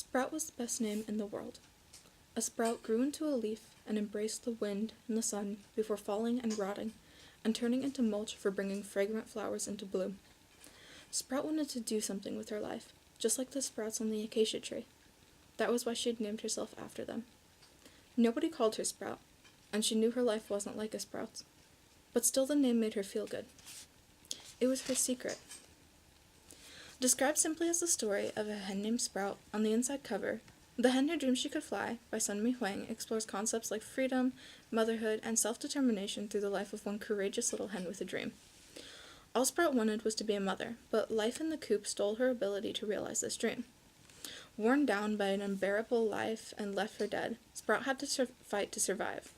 Sprout was the best name in the world. A sprout grew into a leaf and embraced the wind and the sun before falling and rotting, and turning into mulch for bringing fragrant flowers into bloom. Sprout wanted to do something with her life, just like the sprouts on the acacia tree. That was why she had named herself after them. Nobody called her Sprout, and she knew her life wasn't like a sprout's. But still the name made her feel good. It was her secret. Described simply as the story of a hen named Sprout, on the inside cover, The Hen Who Dreamed She Could Fly by Sunmi Huang explores concepts like freedom, motherhood, and self-determination through the life of one courageous little hen with a dream. All Sprout wanted was to be a mother, but life in the coop stole her ability to realize this dream. Worn down by an unbearable life and left for dead, Sprout had to fight to survive.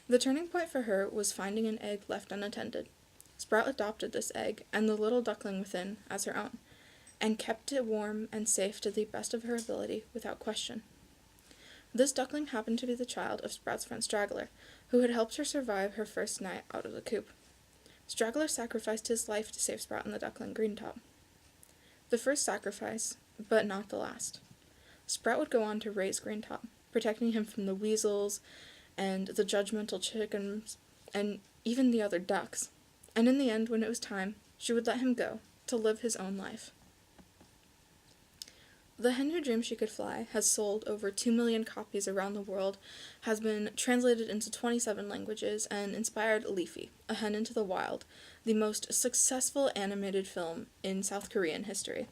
The turning point for her was finding an egg left unattended. Sprout adopted this egg and the little duckling within as her own, and kept it warm and safe to the best of her ability without question. This duckling happened to be the child of Sprout's friend Straggler, who had helped her survive her first night out of the coop. Straggler sacrificed his life to save Sprout and the duckling Greentop. The first sacrifice, but not the last. Sprout would go on to raise Greentop, protecting him from the weasels and the judgmental chickens and even the other ducks. And in the end, when it was time, she would let him go to live his own life. The Hen Who Dreamed She Could Fly has sold over 2 million copies around the world, has been translated into 27 languages, and inspired Leafy, A Hen into the Wild, the most successful animated film in South Korean history.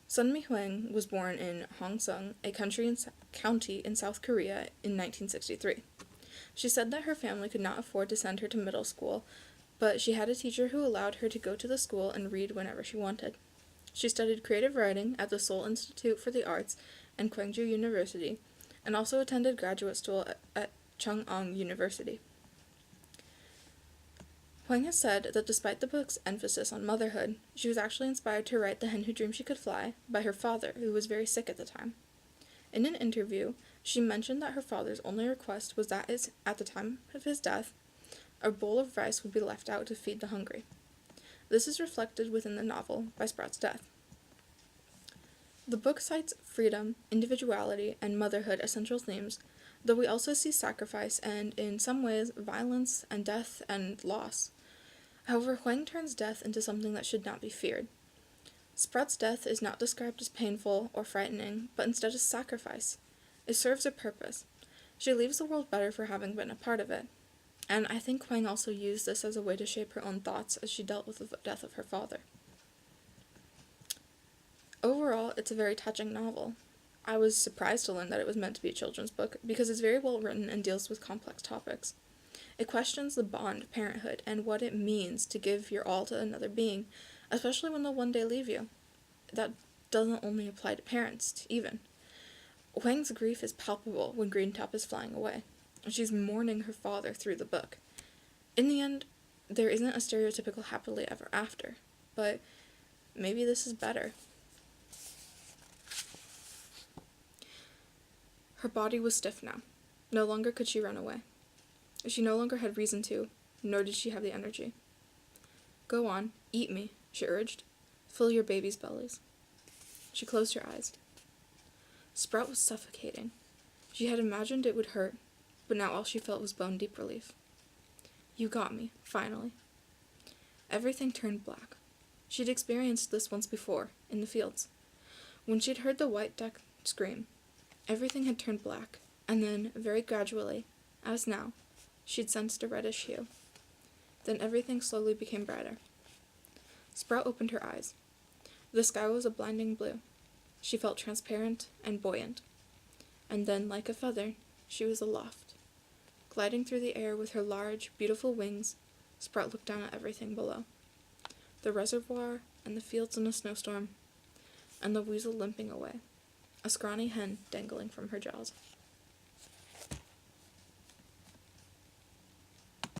Sunmi Huang was born in Hongseong, a county in South Korea, in 1963. She said that her family could not afford to send her to middle school, but she had a teacher who allowed her to go to the school and read whenever she wanted. She studied creative writing at the Seoul Institute for the Arts and Gwangju University, and also attended graduate school at Chungcheong University. Huang has said that despite the book's emphasis on motherhood, she was actually inspired to write The Hen Who Dreamed She Could Fly by her father, who was very sick at the time. In an interview, she mentioned that her father's only request was that at the time of his death, a bowl of rice would be left out to feed the hungry. This is reflected within the novel by Sprout's death. The book cites freedom, individuality, and motherhood as central themes, though we also see sacrifice and, in some ways, violence and death and loss. However, Huang turns death into something that should not be feared. Sprout's death is not described as painful or frightening, but instead as sacrifice. It serves a purpose. She leaves the world better for having been a part of it. And I think Huang also used this as a way to shape her own thoughts as she dealt with the death of her father. Overall, it's a very touching novel. I was surprised to learn that it was meant to be a children's book, because it's very well written and deals with complex topics. It questions the bond of parenthood and what it means to give your all to another being, especially when they'll one day leave you. That doesn't only apply to parents, even. Huang's grief is palpable when Greentop is flying away. She's mourning her father through the book. In the end, there isn't a stereotypical happily ever after, but maybe this is better. Her body was stiff now. No longer could she run away. She no longer had reason to, nor did she have the energy. "Go on, eat me," she urged. "Fill your babies' bellies." She closed her eyes. Sprout was suffocating. She had imagined it would hurt, but now all she felt was bone-deep relief. "You got me, finally." Everything turned black. She'd experienced this once before, in the fields. When she'd heard the white duck scream, everything had turned black, and then, very gradually, as now, she'd sensed a reddish hue. Then everything slowly became brighter. Sprout opened her eyes. The sky was a blinding blue. She felt transparent and buoyant. And then, like a feather, she was aloft. Gliding through the air with her large, beautiful wings, Sprout looked down at everything below. The reservoir, and the fields in a snowstorm, and the weasel limping away. A scrawny hen dangling from her jaws.